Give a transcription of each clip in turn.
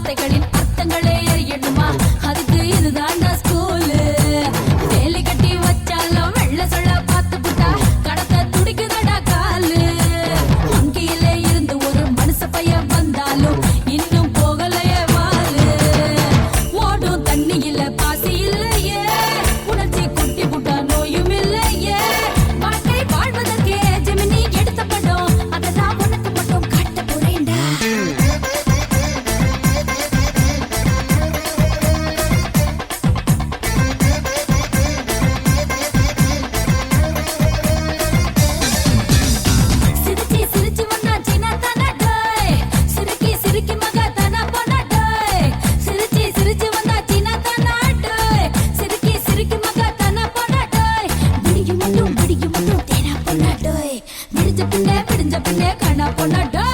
வார்த்தைகளின் அர்த்தங்களே அறியணுமா? அதுக்கு இதுதான்டா ஸ்கூலு. வேலி கட்டி வச்சாலும் வெள்ள சொல்ல பார்த்து புட்டா கடத்த துடிக்குதடா காலு. வங்கியிலே இருந்து ஒரு மனுஷ பையன் வந்தாலும் இன்னும் போகலையே வாலு. ஓடும் தண்ணியில பாசி இல்லையே, உணர்ச்சி குட்டி புட்டா நோயும் இல்லையே. வாழ்க்கை வாழ்வதற்கே ஜெமினி எடுத்த படம், அதை நான் உனக்கு மட்டும் காட்ட போறேன்டா. சிரிச்சி சிரிச்சி வந்தா சீனா தானா டோய், சிரிக்கி சிரிக்கி மகா தானா போனா டோய். சிரிச்சி சிரிச்சி வந்தா சீனா தானா டோய், சிரிக்கி சிரிக்கி மகா தானா போனா டோய். விடியும் மட்டும் தேனா போனா டோய், விடிஞ்ச பின்னே காணா போனா டோய்.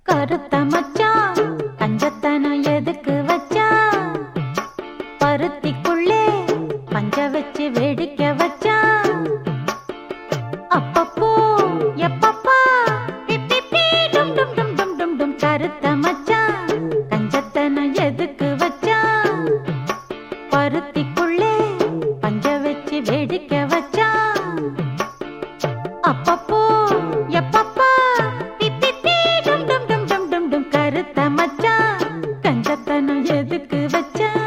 கருத்த மச்சான் கஞ்சத்தனம் எதுக்கு வச்சான்? பருத்திக்குள்ளே பஞ்ச வச்சு வேடிக்கை வச்சான். அப்பப்போ எப்பப்பா பிப்பி டும் டும் டும் டும் டும் டும். கருத்த மச்சான் கஞ்சத்தனம் எதுக்கு வச்சான்? பருத்திக்குள்ளே பஞ்ச வச்சு வேடிக்கை வச்சான். அப்பப்போ எப்பப்பா பிப்பி டும் டும் டும் டும் டும் டும். கருத்த மச்சான் கஞ்சத்தனம் எதுக்கு வச்சான்?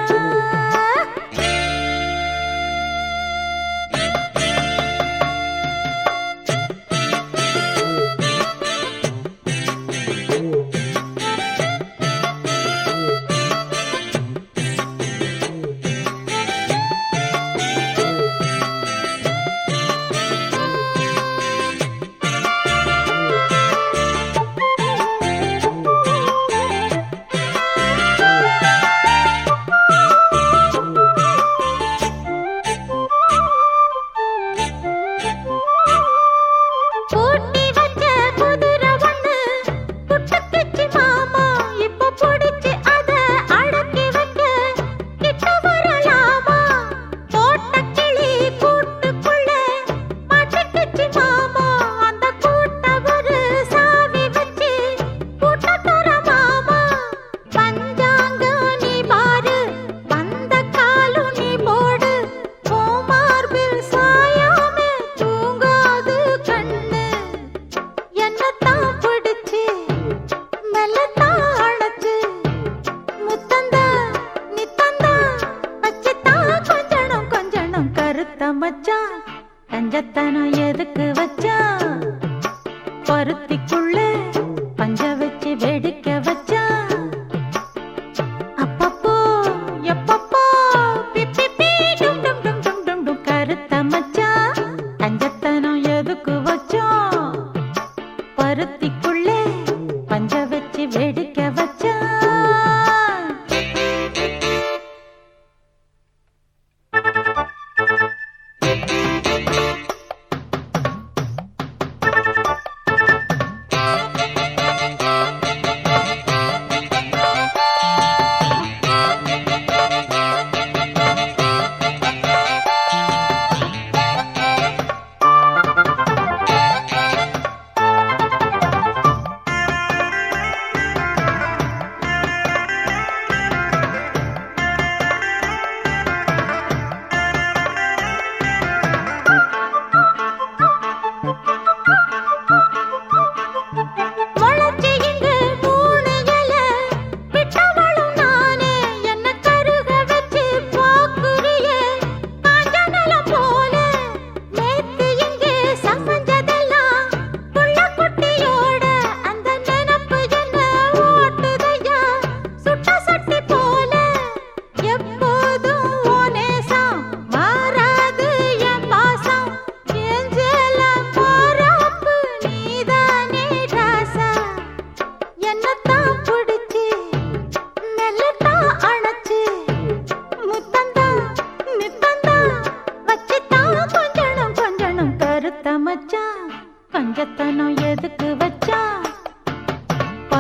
பூட்டி வச்ச குதிரை ஒண்ணு புட்டுக்குச்சு மாமா, இப்ப புடிச்சு அத அடக்கி வைக்க கிட்ட வரலாமா? போட்ட கிளி கூட்டுக்குள்ள மாட்டிக்கிச்சு மாமா, அந்த கூட்ட ஒரு சாவி வச்சு கூட்ட தர மாமா. பஞ்சாங்கம் நீ பாரு, வந்த காலும் நீ போடு, பூமார்பில் சாயாமே தூங்காது கண்ணு. என்னத்தான் பிடிச்சு மெல்லத்தான் அழைச்சு முத்தந்தா நித்தந்தா வச்சுத்தான் கொஞ்சணும் கொஞ்சணும். கருத்த மச்சான் கஞ்சத்தனம் எதுக்கு வச்சான்? பருத்திக்குள்ள பஞ்ச வச்சு வேடிக்கை வச்சான். அப்பப்போ எப்பப்போ பிப்பி டும் டும் டும் டும் டும் டும். கருத்த மச்சான் கஞ்சத்தனம் எதுக்கு வச்சான்? பருத்திக்குள்ளே பஞ்ச வச்சு வேடிக்கை வச்சான்.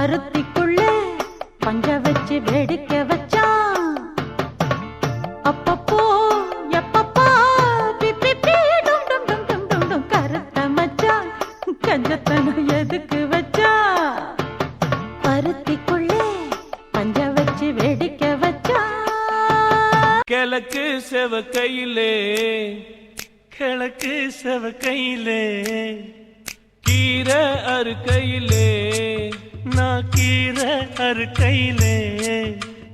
பருத்திக்குள்ள பஞ்ச வச்சு வேடிக்கை வச்சான். அப்பப்போ எப்பப்பா பிப்பி டும் டும் டும் டும் டும் டும் கருத்த மச்சான் கஞ்சத்தனம் எதுக்கு வச்சா? பருத்திக்குள்ள பஞ்ச வச்சு வேடிக்கை வச்சான். கிழக்கு செவக்கையிலே கிழக்கு செவக்கையிலே கீரை அறுக்கையிலே நான் கீரை அறுக்கையிலே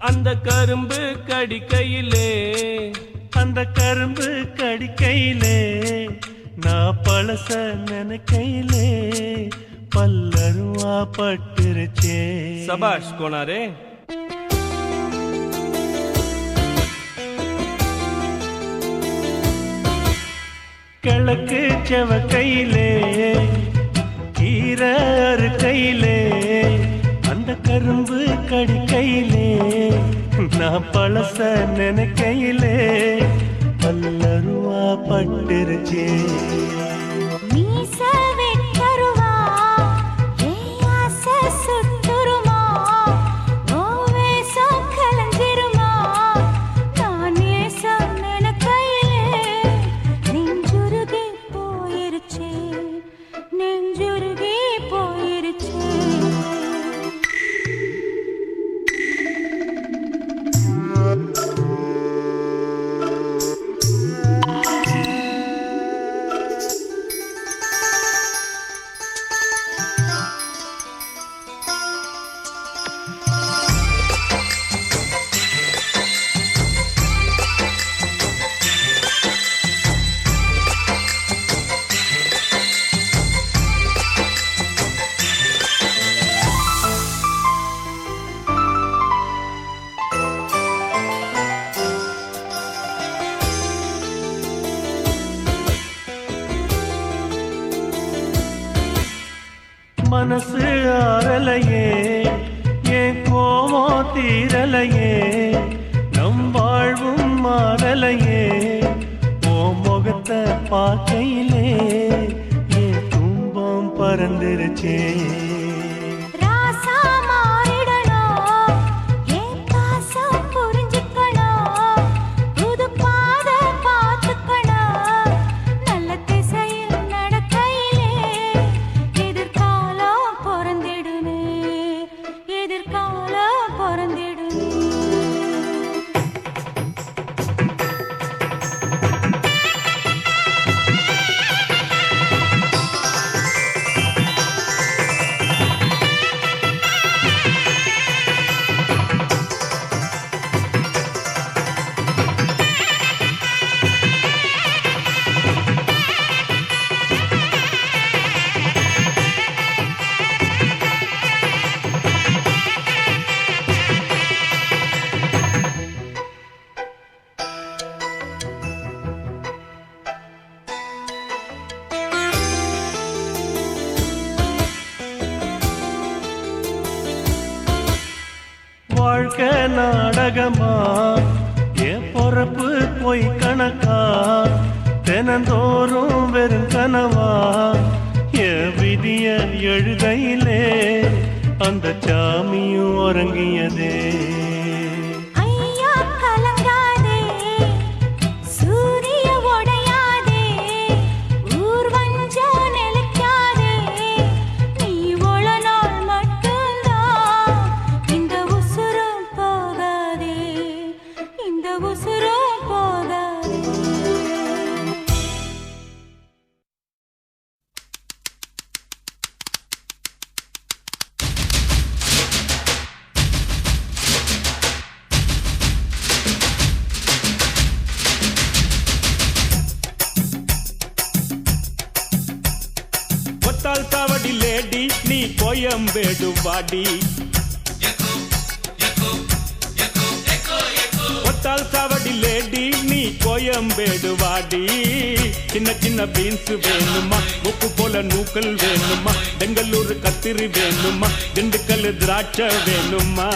அந்த கரும்பு கடிக்கையிலே அந்த கரும்பு கடிக்கையிலே நான் பழச நினைக்கையிலே பல்லருவா பட்டுருச்சே. சபாஷ் கோனாரே. கிழக்கு செவக்கையிலே கீரை அறுக்கையிலே அந்த கரும்பு கடிக்கையிலே நான் பழச நினைக்கையிலே பல்லருவா பட்டுருச்சே. மீச வெட்டருவா ஏன் ஆசை சுத்துருமா? ஓ வேஷம் கலஞ்சிருமா? நான் நேசம் நினைக்கையிலே நெஞ்சுருகி போயிருச்சே நெஞ்சுருகி போயிருச்சே. மனசு ஆறலையே என் கோவம் தீரலையே நம் வாழ்வும் மாறலையே ஓ முகத்தை பார்க்கையிலே என் துன்பம் பறந்துருச்சே. ராசா மாறிடணும் ஏன் பாசம் புரிஞ்சுக்கணும் புது பாதை பார்த்துக்கணும் நல்ல திசையில் நடக்கையிலே எதிர்காலம் பிறந்திடுமே எதிர்காலம் பிறந்திடுமே. வாழ்க்கை நாடகமா என் பொறப்பு பொய் கணக்கா தினந்தோறும் வெறும் கனவா என் விதிய எழுதையிலே அந்த சாமியும் உறங்கியதே. ஐயா கலங்காதே சூரிய உடையாதே ஊர் வஞ்சம் நிலைக்காதே நீ ஒள நாள் மட்டும்தான் இந்த உசுரும் போகாதே இந்த உசுரும் போகாதே. ஒத்தால் சாவடி லேடி நீ கோயம்பேடு வாடி ஒத்தால் சாவடி லேடி நீ கோயம்பேடு வாடி சின்ன சின்ன பீன்ஸ் வேணுமா உப்பு போல நூக்கல் வேணுமா பெங்களூர் கத்திரி வேணுமா திண்டுக்கல் திராட்சை வேணுமா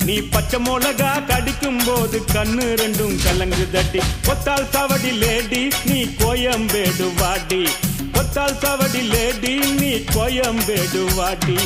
நீ பச்சை மிளகா கடிக்கும் போது கண்ணு ரெண்டும் கலங்கு தட்டி ஒத்தால் சாவடி லேடி நீ கோயம்பேடு வாடி ஒத்தால் சாவடி லேடி நீ கோயம்பேடு வாடி.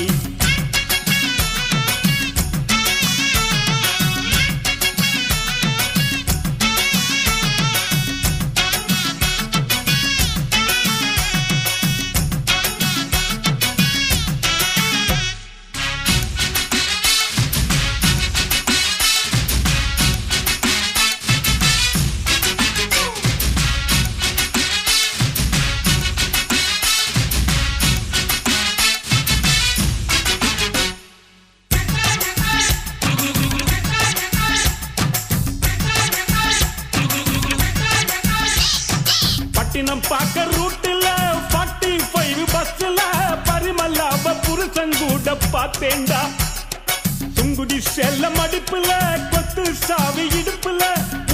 பார்க்க ரூட்டுல 45 பஸ்ல பரிமல்லாவ புருஷங்கூட பார்த்தேன்டா. சுங்குடி செல்ல மடிப்புல கொத்து சாவி இடுப்புல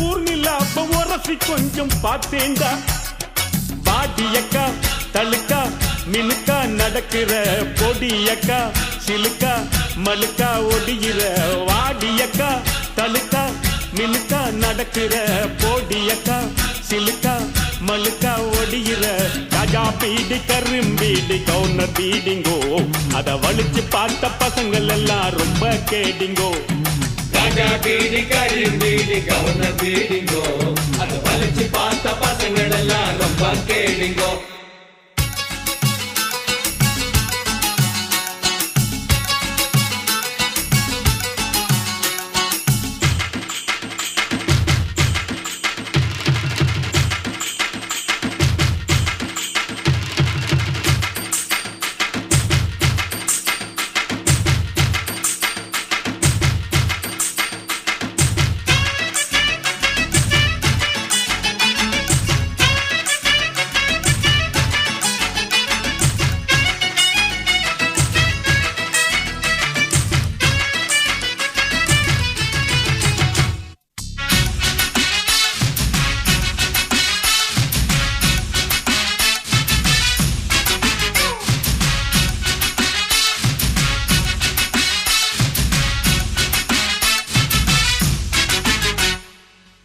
ஊர்நிலாப்ப உரசி கொஞ்சம் பார்த்தேன்டா. பாடியக்கா தழுக்கா மினுக்கா நடக்கிற பொடியக்கா சிலுக்கா மலுக்கா ஒடிகிற வாடியக்கா தழுக்கா மினுக்கா நடக்கிற பொடியக்கா சிலுக்கா மலுக்கா ஒடிகிற ராஜா பீடி கரும்பீடி கவுனர் பீடிங்கோ அத வலிச்சு பார்த்த பசங்கள் எல்லாம் ரொம்ப கேடிங்கோ. ராஜா பீடி கரும்பீடி கவுனர் பீடிங்கோ அத வலிச்சு பார்த்த பசங்கள் எல்லாம் ரொம்ப கேடிங்கோ.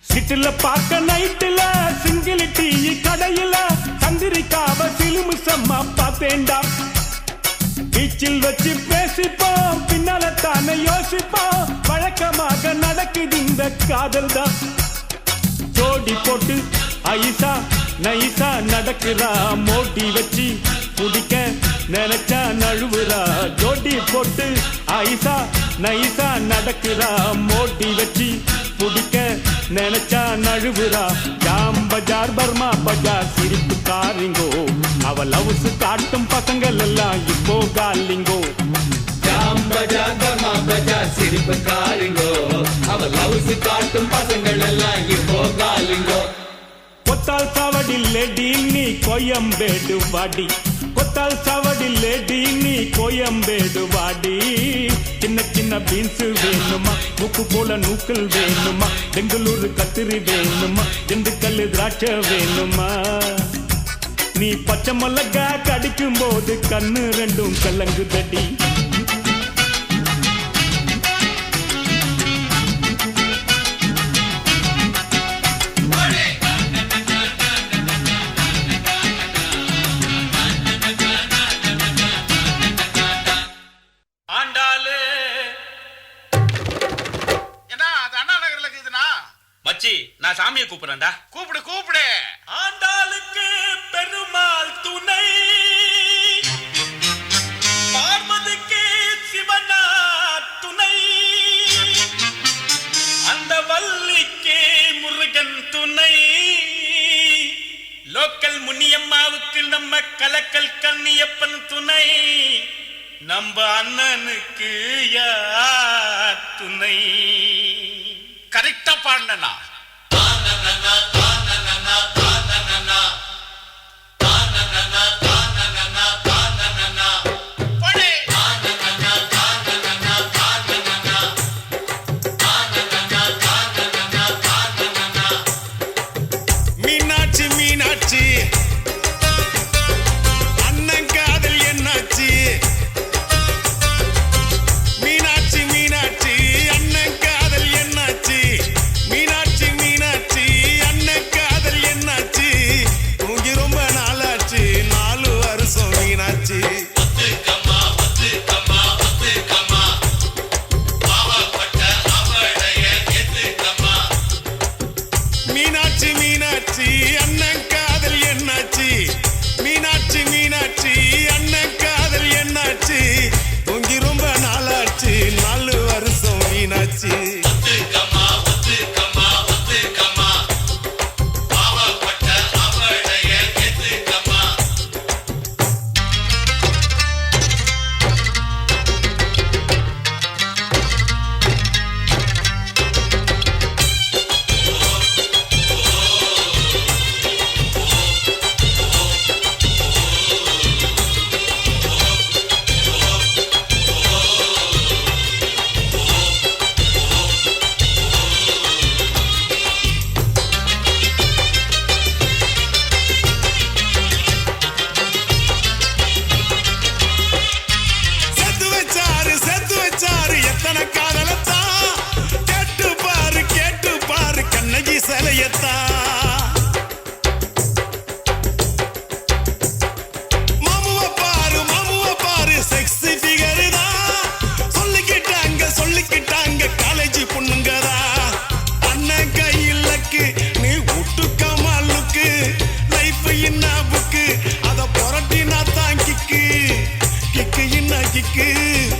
சிட்டில பார்க்க நைட்டுல சிங்கிள் டீ கடையில சந்திரிக்காவ சிலுமு சம்மா பார்த்தேன்டா. பீச்சில் வச்சு பேசிப்போம் பின்னால தானே யோசிப்போம் வழக்கமாக நடக்குது இந்த காதல் தான். ஜோடி போட்டு ஐசா நைசா நடக்குறா மோடி வச்சு குடிக்க நினைச்சா நழுவுறா. ஜோடி போட்டு ஐசா நைசா நடக்குறா மோடி வச்சு குடிக்க நினைச்சா நழுவுறா. ஜாம் பஜார் பர்மா பஜார் சிரிப்பு காரிங்கோ அவ லவ்ஸ் காட்டும் பசங்கள் எல்லாம் இப்போ காலிங்கோ. ஜாம் பஜார் பர்மா பஜார் சிரிப்பு காரிங்கோ அவ லவ்ஸ் காட்டும் பசங்கள் எல்லாம் இப்போ காலிங்கோ. கொத்தால் சாவடி லேடி நீ கோயம்பேடு வாடி கொத்தால் சாவடி லேடி நீ கோயம்பேடு வாடி. சின்ன சின்ன பீன்ஸ் வேணுமா உப்பு போல நூக்கல் வேணுமா பெங்களூரு கத்திரி வேணுமா திண்டுக்கல் திராட்சை வேணுமா. நீ பச்சை மிளகா கடிக்கும் போது கண்ணு ரெண்டும் கலங்குதடி. மச்சி நான் சாமியை கூப்பிடுறேன்டா. கூப்பிடு கூப்பிடு. ஆண்டாளுக்கு பெருமாள் துணை பார்வதிக்கு சிவனா துணை அந்த வள்ளிக்கு முருகன் துணை லோக்கல் முனியம்மாவுக்கு நம்ம கலக்கல் கண்ணியப்பன் துணை நம்ம அண்ணனுக்கு யார் துணை. கரெக்டா பாடினா மீனாட்சி மீனாட்சி அண்ணன் காதல் என்னாச்சு. மீனாட்சி மீனாட்சி அண்ணன் காதல் என்னாச்சு. மீனாட்சி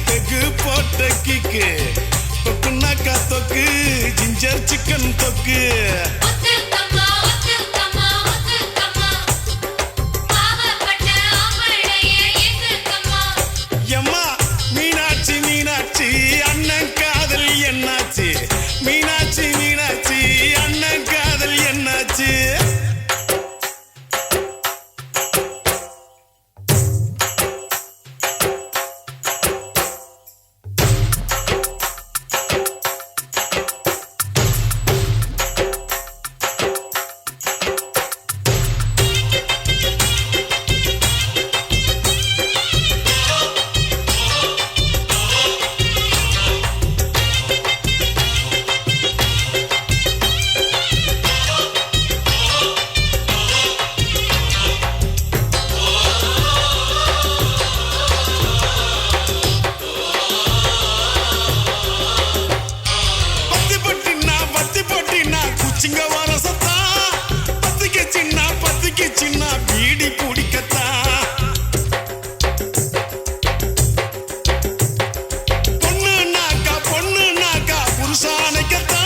பெகு போட்ட கிக்கு தொக்குனாக்கா தொக்கு ஜிஞ்சர் சிக்கன் தொக்கு எம்மா மீனாட்சி மீனாட்சி அண்ணன் காதல் என்னாச்சு மீனாட்சி மீனாட்சி அண்ணன் காதல் என்னாச்சு சிங்க வரசத்தா பத்திக்கு சின்ன பீடி குடிக்கத்தா பொண்ணு நாக்கா புருஷானைக்கத்தா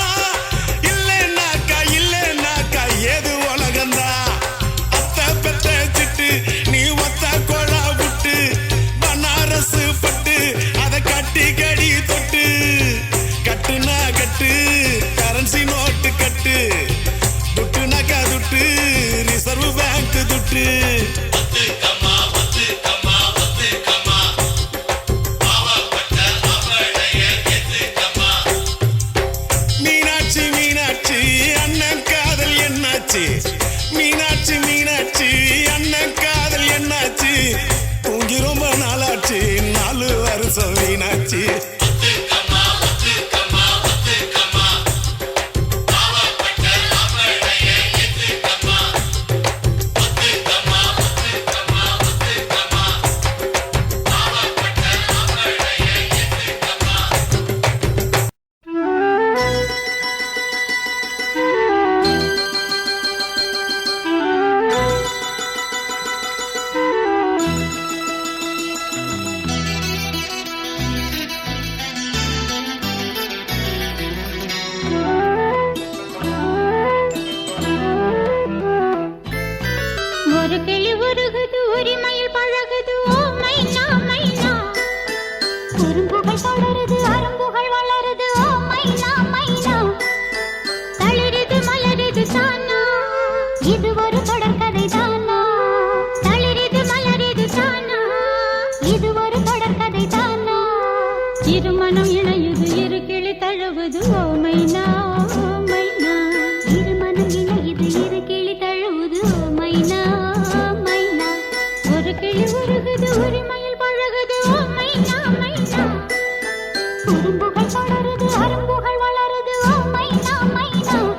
இல்லைனாக்கா ஏது உலகந்தா அத்த பெத்த சிட்டு நீ ஒத்த கொழா விட்டு பனாரசு பட்டு அதை கட்டி கடி தொட்டு கட்டுனா கட்டு கரன்சி நோட்டு கட்டு துட்டு நகா துட்டு ரிசர்வ் பேங்க் துட்டு மீனாட்சி மீனாட்சி அண்ணன் காதல் என்னாச்சு மீனாட்சி மீனாட்சி அண்ணன் காதல் என்னாச்சு தூங்கி ரொம்ப நாளாச்சு 4 வருஷம் மீனாட்சி இருமனம் இணையுது இரு கிளி தழுவுது ஓ மைனா மைனா இருமனம் இணையுது இரு கிளி தழுவுது ஓ மைனா மைனா ஒரு கிளி உருகுது உரிமையில் பழகுது ஓ மைனா மைனா குறும்புகள் தொடருது அரும்புகள் வளருது ஓ மைனா மைனா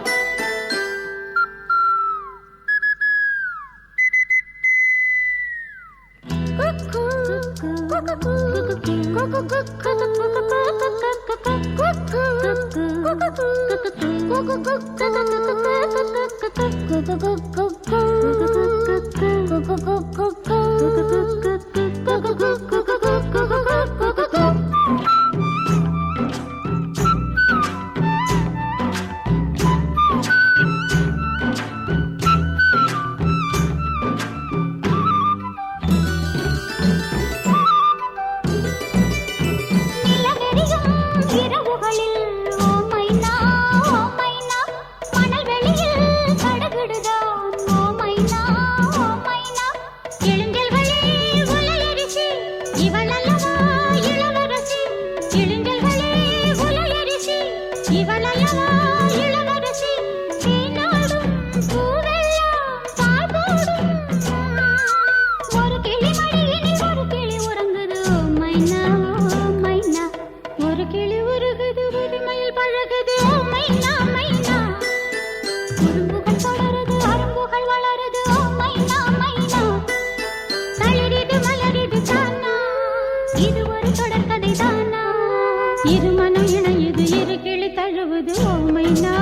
இருமனம் இணையுது இரு கிளி தழுவுது ஓ மைனா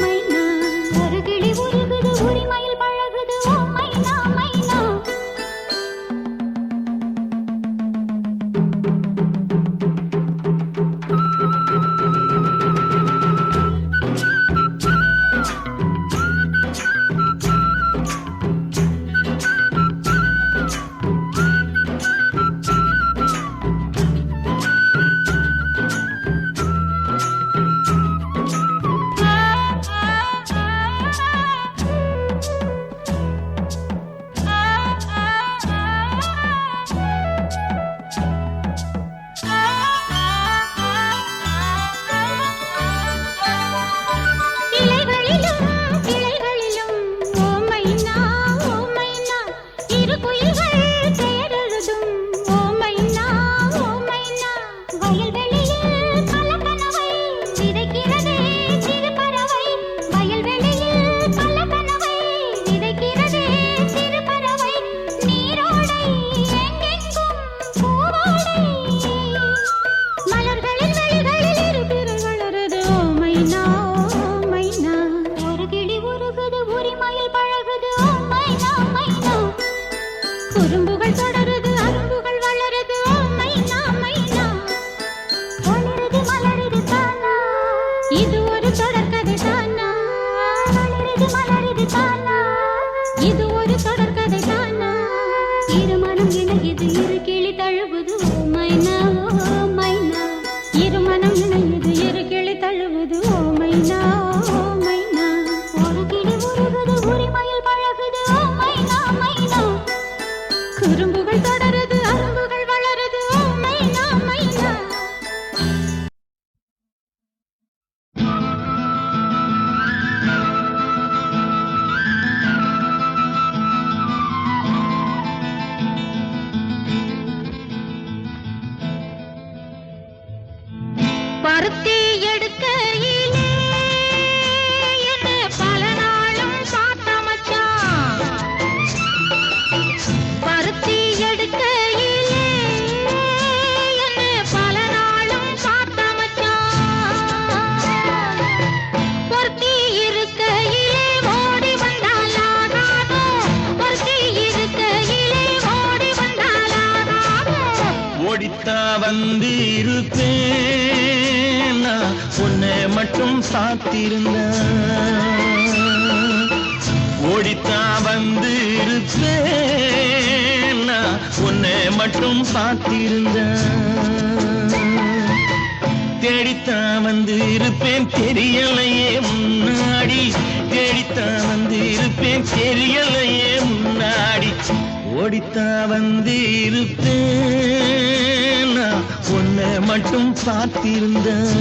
மைனா ஒரு கிளி உருகுது உரிமையில் பழகுது ஓ மைனா மைனா பருத்தி எடுக்கையிலே என்ன பல நாளும் பார்த்த மச்சான். பருத்தி எடுக்கையிலே என்ன பல நாளும் பார்த்த மச்சான். பொருத்தி இருக்கையிலே ஓடி வந்தால் ஆகாதோ, பொருத்தி இருக்கையிலே ஓடி வந்தால் ஆகாதோ. ஓடித்தா வந்து இருப்பேன் நான் உன்னை மட்டும் சாத்திருந்தேன். ஓடித்தா வந்து இருப்பேன் நான் உன்னை மட்டும் சாத்திருந்தேன். தேடித்தான் வந்து இருப்பேன் தெரியலையே முன்னாடி, தேடித்தான் வந்து இருப்பேன் தெரியலையே முன்னாடி. ஓடித்தான் வந்து இருப்பேன் நான் உன்னை மட்டும் பார்த்திருந்தேன்.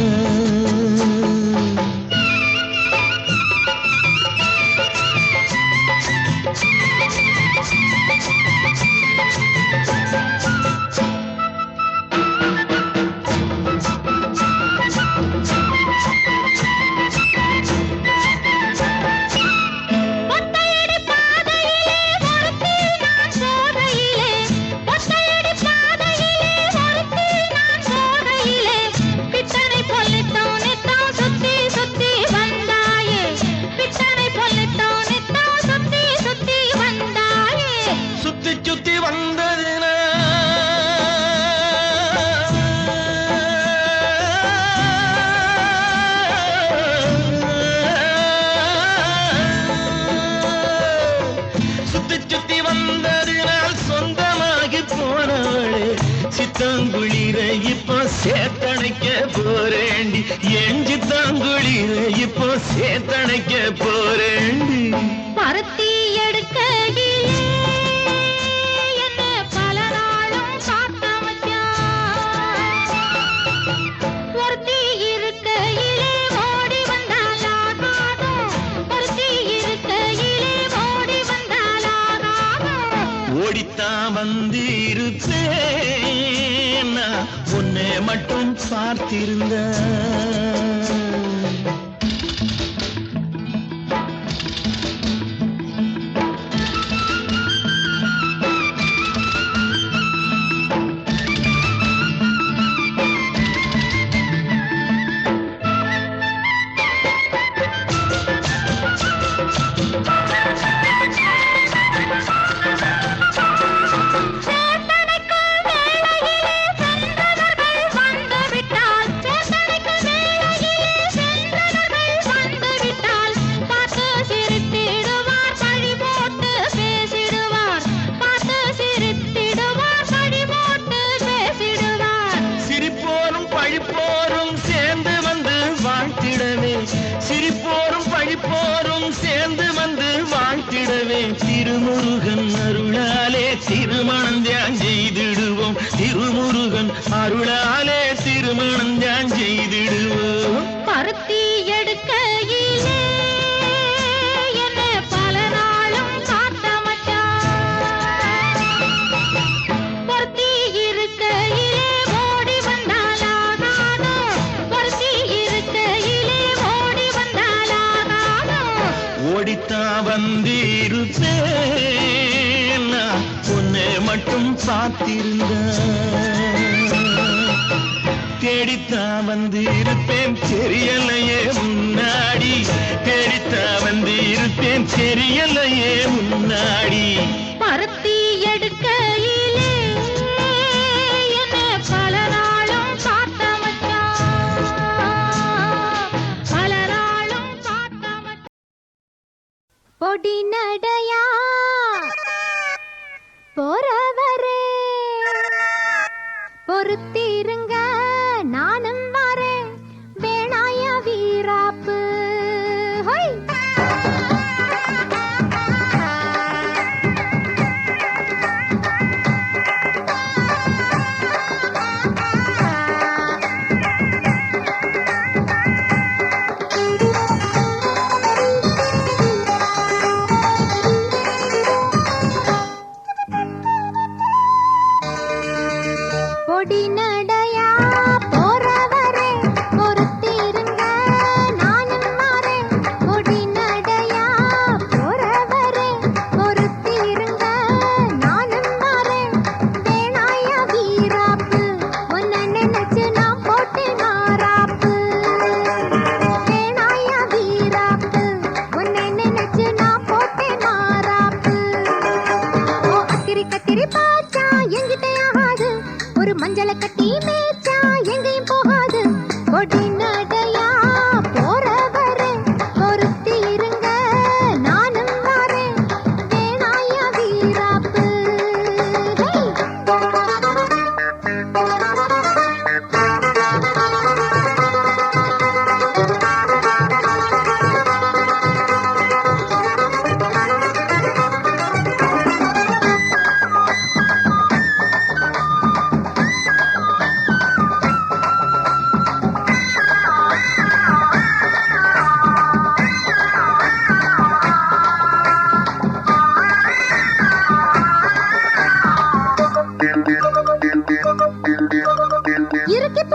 ஒத்தையடி பாதையிலே ஒருத்தி நான் போகையிலே, ஒத்தையடி பாதையிலே ஒருத்தி நான் போகையிலே, பித்தனை பொல்லித்தோன் நித்தம் சுத்தி சுத்தி வந்தாயே, பித்தனை பொல்லித்தோன் நித்தம் சுத்தி சுத்தி வந்தாயே. சுத்தி சுத்தி வந்ததுனா சுத்தி சுத்தி வந்ததினால் சொந்தமாகி போனவளே, சித்தாங்குளிர இப்போ சேத்தணைக்க போறேண்டி, என் சித்தாங்குளிர இப்போ சேத்தணைக்க போறேண்டி. பருத்தி எடுக்கையிலே என்ன பல நாளும் பார்த்த மச்சான். ஒருத்தி இருக்கையிலே ஓடி வந்தால் ஆகாதோ, ஒருத்தி இருக்கையிலே ஓடி வந்தால் ஆகாதோ. ஓடித்தான் வந்து இருப்பேன் நான் உன்னை மட்டும் பார்த்திருந்தேன். சேத்தனைக்குள் வேளையிலே சென்றவர்கள் வந்துவிட்டால், சேத்தனைக்குள் வேளையிலே சென்றவர்கள் வந்துவிட்டால், பார்த்து சிரித்திடுவார் பழி போட்டு பேசிடுவார், பார்த்து சிரித்திடுவார் பழி போட்டு பேசிடுவார். சிரிப்போரும் பழிப்போரும் சேர்ந்து வந்து வாழ்த்திடவே, சிரிப்போரும் பழிப்போரும் சேர்ந்து வந்து வாழ்த்திடவே, திருமுருகன் அருளாலே திருமணம் தியான் செய்திடுவோம், திருமுருகன் அருளாலே திருமணம் தியான் செய்திடுவோம். பருத்தி எடுக்கையிலே என்ன பல நாளும் பார்த்த மச்சான். பொருத்தி இருக்கையிலே ஓடி வந்தால் ஆகாதோ, பொருத்தி இருக்கையிலே ஓடி வந்தால் ஆகாதோ. ஓடித்தான் வந்து இருப்பேன் நான் உன்னை மட்டும் பார்த்திருந்தேன். தேடித்தான் வந்து இருப்பேன் தெரியலையே முன்னாடி, தேடித்தான் வந்து இருப்பேன் தெரியலையே முன்னாடி. பருத்தி எடுக்கையிலே என்ன பல நாளும் பார்த்த மச்சான், பல நாளும் பார்த்த மச்சான். பொடி நடையா போறவரே பொறுத்திருங்க நானும் வரேன், வேணாய வீராப்பு. ஹொய் பொடி நடையா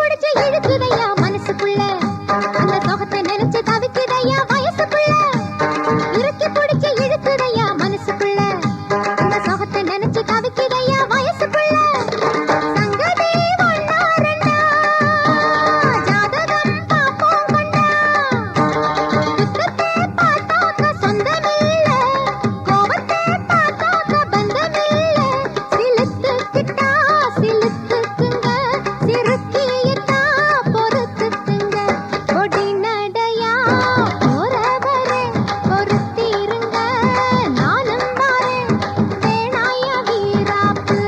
பிடிச்சு இழுக்குதையா மனசுக்குள்ள அந்த சோகத்தை நினைச்சு தவிக்குதையா வயசுக்குள்ள இறுக்கி பிடிச்சு இழுக்குதையா மனசுக்குள்ள அந்த சோகத்தை நினைச்சு தவிக்குதையா வயசுக்குள்ள சங்கதி ஒன்னா ரெண்டா ஜாதகம் பாப்போம் கண்டா துக்கத்தை பார்த்தாக்க சொந்தமில்ல கோபத்தை பார்த்தாக்க பந்தமில்ல சிலுத்துக்கிட்டா சிலுத்துக்குங்க சிறுக்கியிட்டா பொறுத்துக்குங்க கொடி நடையா போறவரே பொறுத்திருங்க நானும் வாரேன் வேணாயா வீராப்பு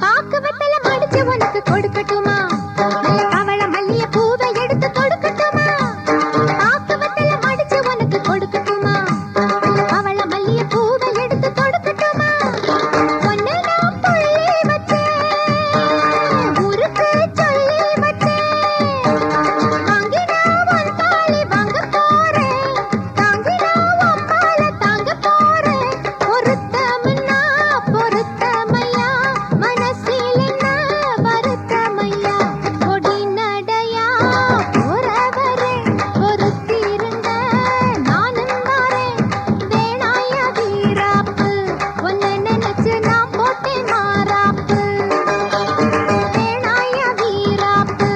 பாக்கு வெத்தல மடிச்சு உனக்கு கொடுக்கட்டுமா நல்ல கவள மல்லிய பூவை எடுத்து கொடுக்கட்டுமா பாக்கு வெத்தல மடிச்சு உனக்கு கொடுக்கட்டுமா நல்ல கவள மல்லிய பூவை எடுத்து கொடுக்கட்டுமா ஒன்னு நான் புள்ளி வச்சேன் ஊருக்கு சொல்லி வச்சேன் வாங்கினா உன் தாலி வாங்க போறேன் தாங்கினா உன் மாலை தாங்க போறேன் பொருத்தம்னா பொருத்தமையா மனசில் என்ன வருத்தமையா கொடி நடையா போறவரே பொறுத்திருங்க நானும் வாரேன் வேணாயா வீராப்பு உன்னை நினைச்சு நான் போட்டேன் மாறாப்பு வேணாயா வீராப்பு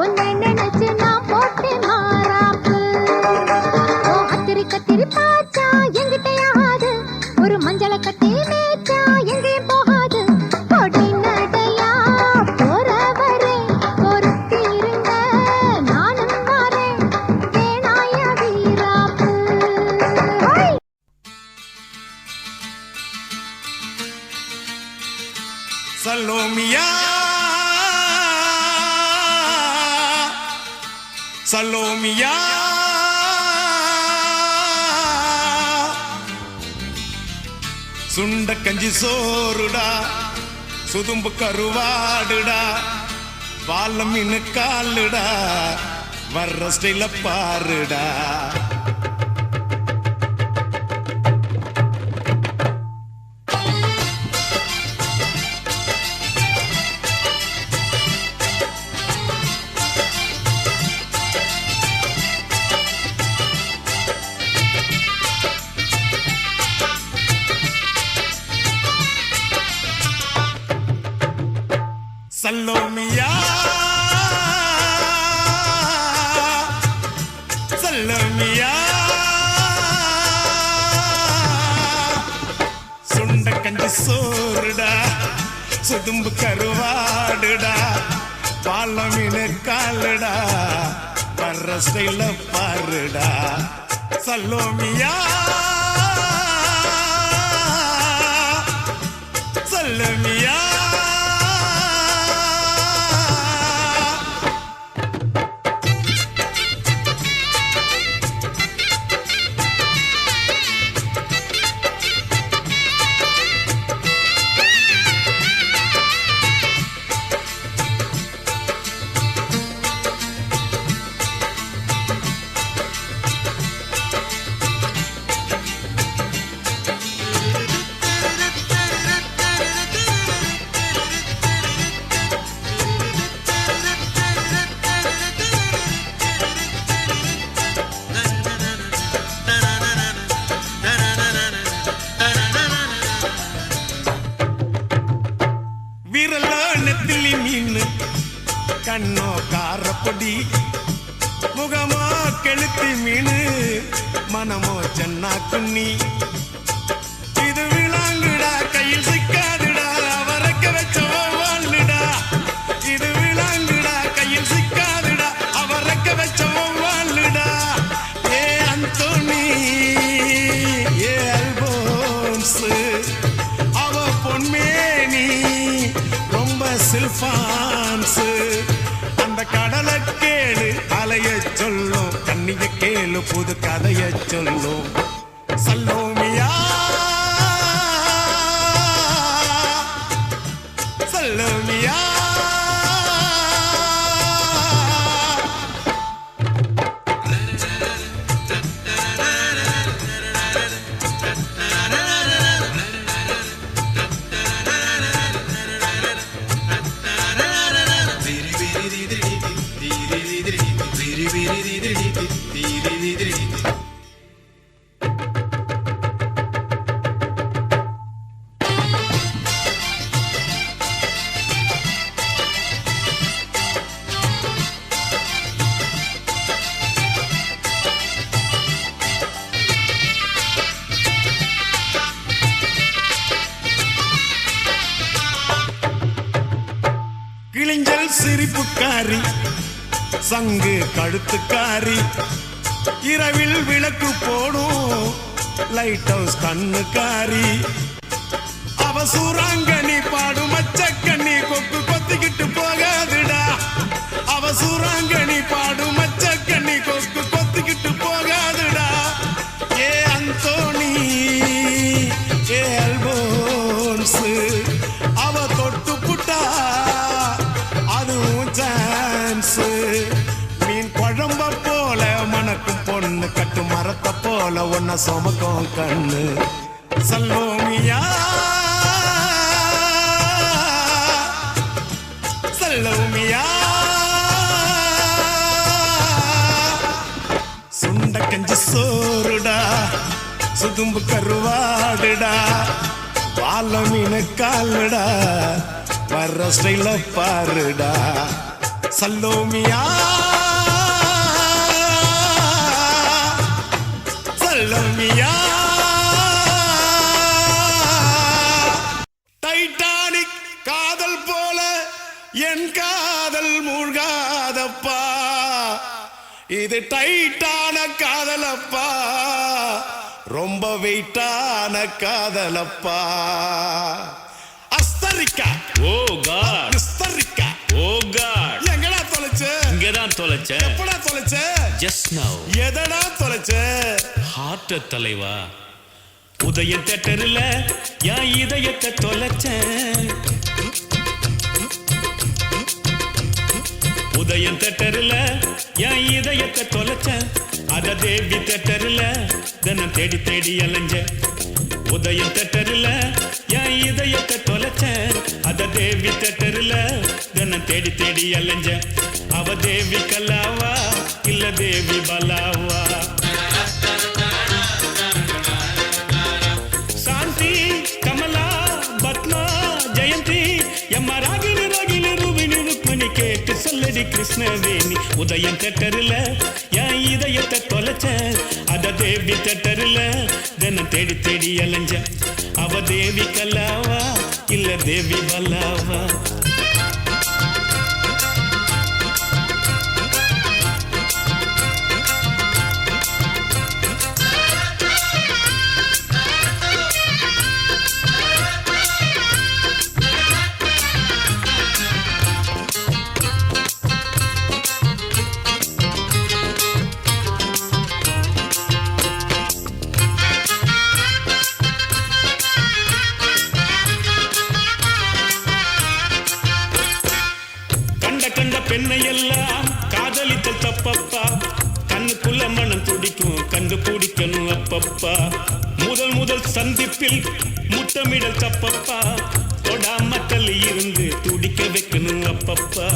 உன்னை நினைச்சு நான் போட்டேன் மாறாப்பு ஓ கத்திரி கத்திரி பாச்சா எங்கிட்டயாது ஒரு மஞ்சள கட்டி மேய்ச்சா எங்கேயும் போகாது கொடி நடையா போறவரே பொறுத்திருங்க நானும் வாரேன் வேணாயா வீராப்பு ஓய் சலோமியா சலோமியா சுண்ட கஞ்சி சோறுடா சுதும்பு கருவாடுடா வாழ மீன் காலுடா வர்ற ஸ்டைல பாருடா சல்லோமியா சல்லோமியா சுண்ட கஞ்சி சோறுடா சுதும்பு கருவாடுடா பால மீன் காலுடா வர்ற ஸ்டைல பாருடா சல்லோமியா சல்லோமியா நெத்திலி மீன் கண்ணோ காரப்பொடி முகமோ கெளுத்தி மீன் மனமோ சென்னா குன்னி இது விளாங்குடா கையில் சிக்காதுடா அவரக்க வச்ச வாழ்டா இது விளாங்குடா கையில் சிக்காதுடா அவரக்க வச்ச வாழ்டா ஏ அந்தோனி ஏ அல்போன்ஸ் கேளு புது கதைய சொல்லும் சல்லோமியா சல்லோமியா கிழிஞ்சல் சிரிப்புக்காரி சங்கு கழுத்துக்காரி இரவில் விளக்கு போடும் லைட் ஹவுஸ் கண்ணுக்காரி அவ சூறாங்கண்ணி பாடும் மச்சக்கண்ணி கொக்கு கொத்திக்கிட்டு போகாதுடா அவ சூறாங்கண்ணி பாடும் மச்சக்கண்ணி கொக்கு கொத்திக்கிட்டு போகாதுடா ஏ அந்தோணி ஏ அல்போன்ஸ் அவ தொட்டு புட்டா அதுவும் சான்ஸ் மீன் குழம்ப போல மணக்கும் பொண்ணு கட்டு மரத்தை போல ஒன்ன சுமக்கும் கண்ணு சல்லோமியா சல்லோமியா சுண்ட கஞ்சி சோறுடா சுதும்பு கருவாடுடா வாழ மீன் காலுடா வர்ற ஸ்டைல பாருடா சல்லோமியா சல்லோமியா டைட்டானிக் காதல் போல என் காதல் மூழ்காதப்பா இது டைட்டான காதலப்பா ரொம்ப வெயிட்டான காதலப்பா அஸ்தரிக்கா ஓ காட் விஸ்தரிக்கா ஓ காட் எங்கடா தொலைச்ச இங்கதான் தொலைச்ச எப்படா தொலைச்ச ஜஸ்ட் நவ் எதடா தொலைச்ச ஹார்ட் தலைவா உதயம் தேட்டர்ல என் இதயத்தை தொலைச்சேன் உதயம் தேட்டர்ல என் இதயத்தை தொலைச்சேன் அத தேவி தேட்டர்ல தினம் தேடி தேடி அலைஞ்சேன் உதயம் தேட்டர்ல என் இதயத்தை தொலைச்சேன் அத தேவி தேட்டர்ல தினம் தேடி தேடி அலைஞ்சேன் அவ தேவி கல்லாவா இல்ல தேவி பலாவா சாந்தி கமலா பத்மா ஜெயந்தி எம்மா ராகினி ராகினி ரூபினி ருக்மிணி கேட்டு சொல்லடி கிருஷ்ணவேணி உதயம் தேட்டர்ல என் இதயத்தை தொலைச்சேன் அத தேவி தேட்டர்ல தினம் தேடி தேடி அலைஞ்சேன் அவ தேவி கல்லாவா இல்ல தேவி பல்லாவா பெண்ணையெல்லாம் காதலித்தல் தப்பப்பா கண்ணுக்குள்ள மனம் துடிக்கும் கண்டு பிடிக்கணும் அப்பப்பா முதல் சந்திப்பில் முத்தமிடல் தப்பப்பா தொடாம தள்ளி இருந்து துடிக்க வைக்கணும் அப்பப்பா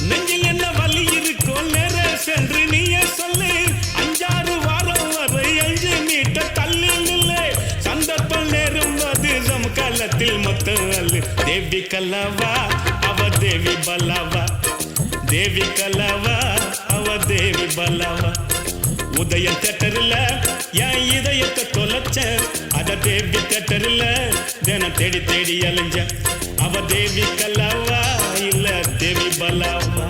நெஞ்சில் என்ன வலி இருக்கோ நேர சென்று நீயே சொல்லு 5-6 வாரம் வரை 5 மீட்டர் தள்ளி நில்லை சந்தர்ப்பம் நேரும் அது சமகாலத்தில் மொத்த அல்லு தேவி கல்லாவா அவ தேவி பல்லாவா தேவி கல்லாவா அவ தேவி பல்லாவா உதயம் தேட்டர்ல என் இதயத்தை தொலைச்ச அத தேவி தேட்டர்ல தினம் தேடி தேடி அலைஞ்ச அவ தேவி கல்லாவா இல்ல தேவி பல்லாவா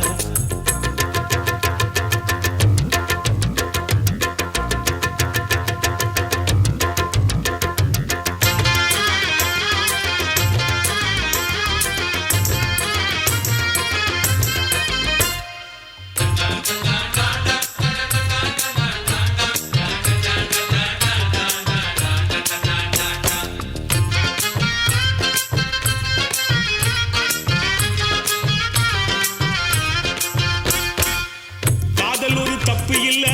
காதல் ஒரு தப்பு இல்ல,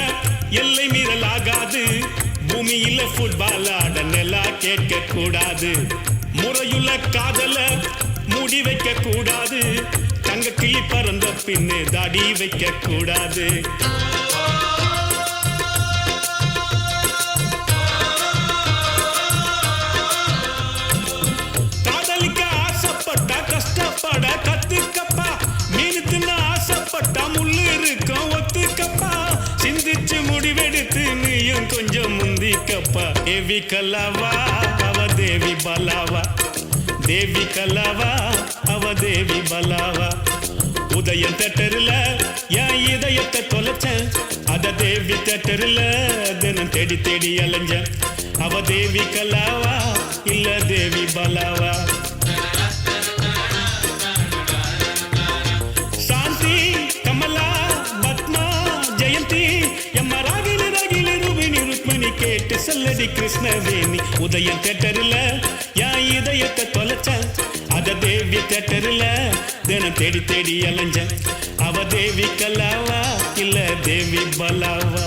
எல்லை மீறல் ஆகாது. பூமியில ஃபுட்பால் ஆட நிலா கேட்க கூடாது. முறையுள்ள காதல மூடி வைக்க கூடாது. தங்க கிளி பறந்த பின்னு தாடி வைக்க கூடாது. காதலிக்க ஆசைப்பட்டா கஷ்டப்பட கத்துக்கப்பா. மீன் தின்ன ஆசைப்பட்டா முள்ளு இருக்கும் ஒத்துக்கப்பா. சிந்திச்சு முடிவெடுத்து நீயும் கொஞ்சம் முந்திக்கப்பா. தேவி கலாவா அவ தேவி பலாவா, தேவி கலாவா அவ தேவி பலாவா. உதயம் தேட்டரில் என் இதயத்தை தொலைச்சேன். அத தேவி தேட்டரில் தினம் தேடி தேடி அலைஞ்சேன். அவ தேவி கலாவா இல்ல தேவி பலாவா. சாந்தி கமலா பத்மா ஜெயந்தி எம்ம ராகினி ராகினி ரூபினி ருக்மிணி கேட்டு சொல்லடி கிருஷ்ணவேணி. உதயம் தேட்டரில் என் இதயத்தை தொலைச்சேன். அத தேவி தேட்டரில் தினம் தேடி தேடி அலைஞ்சேன். அவ தேவி கலாவா இல்ல தேவி பலாவா.